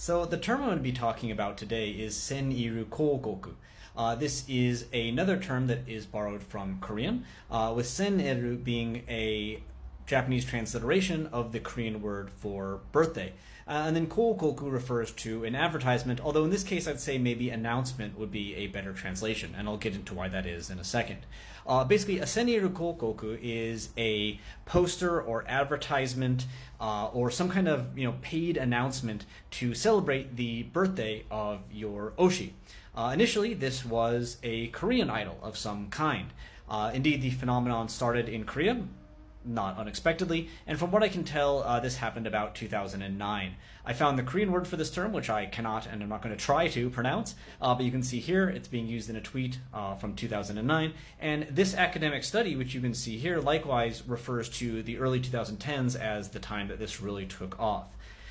So the term I'm going to be talking about today is senirukoukoku. This is another term that is borrowed from Korean, with seniru being a Japanese transliteration of the Korean word for birthday. And then koukoku refers to an advertisement, although in this case I'd say maybe announcement would be a better translation, and I'll get into why that is in a second. Basically, a senirukoukoku is a poster or advertisement or some kind of paid announcement to celebrate the birthday of your oshi. Initially, this was a Korean idol of some kind. Indeed, the phenomenon started in Korea, not unexpectedly, and from what I can tell, this happened about 2009. I found the Korean word for this term, which I cannot and I'm not going to try to pronounce, but you can see here it's being used in a tweet from 2009, and this academic study, which you can see here, likewise refers to the early 2010s as the time that this really took off.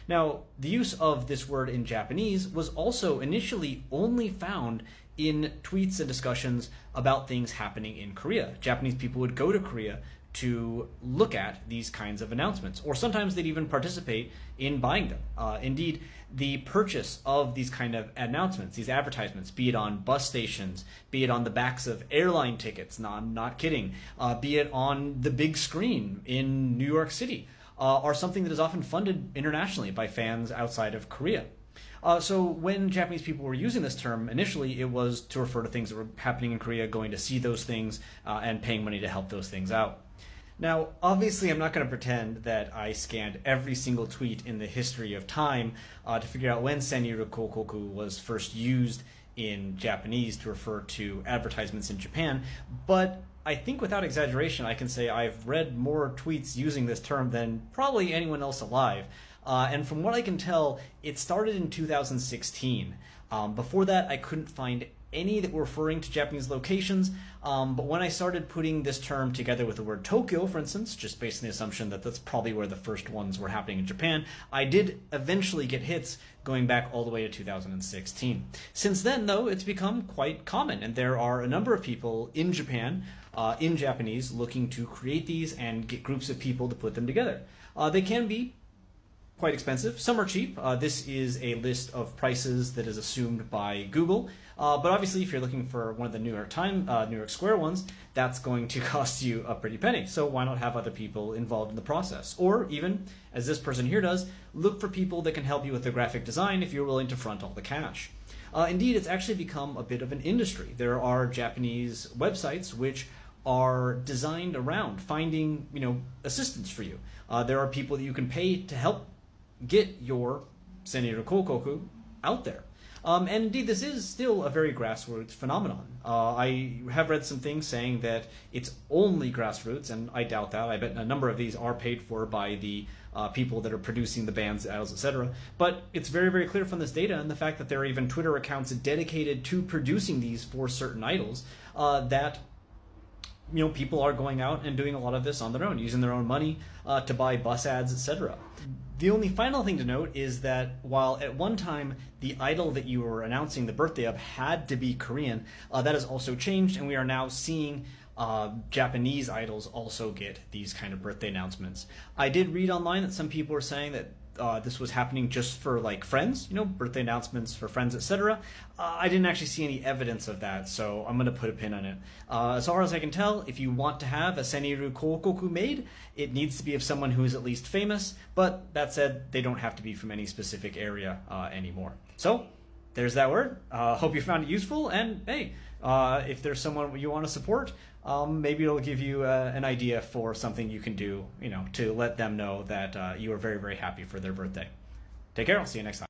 Now, the use of this word in Japanese was also initially only found in tweets and discussions about things happening in Korea. Japanese people would go to Korea to look at these kinds of announcements, or sometimes they'd even participate in buying them. Indeed, the purchase of these kind of announcements, these advertisements, be it on bus stations, be it on the backs of airline tickets, no, I'm not kidding, be it on the big screen in New York City, are something that is often funded internationally by fans outside of Korea. So when Japanese people were using this term, initially it was to refer to things that were happening in Korea, going to see those things, and paying money to help those things out. Now, obviously, I'm not going to pretend that I scanned every single tweet in the history of time to figure out when senirukoukoku was first used in Japanese to refer to advertisements in Japan, but I think without exaggeration, I can say I've read more tweets using this term than probably anyone else alive. And from what I can tell, it started in 2016. Before that, I couldn't find any that were referring to Japanese locations, but when I started putting this term together with the word Tokyo, for instance, just based on the assumption that that's probably where the first ones were happening in Japan, I did eventually get hits going back all the way to 2016. Since then, though, it's become quite common, and there are a number of people in Japan, in Japanese, looking to create these and get groups of people to put them together. They can be quite expensive. Some are cheap. This is a list of prices that is assumed by Google. But obviously, if you're looking for one of the New York Square ones, that's going to cost you a pretty penny. So why not have other people involved in the process? Or even, as this person here does, look for people that can help you with the graphic design if you're willing to front all the cash. Indeed, it's actually become a bit of an industry. There are Japanese websites which are designed around finding, assistance for you. There are people that you can pay to help get your senirukoukoku out there. And indeed, this is still a very grassroots phenomenon. I have read some things saying that it's only grassroots, and I doubt that. I bet a number of these are paid for by the people that are producing the bands, idols, etc. But it's very, very clear from this data and the fact that there are even Twitter accounts dedicated to producing these for certain idols that people are going out and doing a lot of this on their own, using their own money to buy bus ads, etc. The only final thing to note is that while at one time the idol that you were announcing the birthday of had to be Korean, that has also changed, and we are now seeing Japanese idols also get these kind of birthday announcements. I did read online that some people were saying that this was happening just for friends, birthday announcements for friends, etc. I didn't actually see any evidence of that, so I'm going to put a pin on it. As far as I can tell, if you want to have a senirukoukoku made, it needs to be of someone who is at least famous, but that said, they don't have to be from any specific area anymore. So, there's that word. Hope you found it useful, and hey, if there's someone you want to support, maybe it'll give you an idea for something you can do, to let them know that you are very, very happy for their birthday. Take care. I'll see you next time.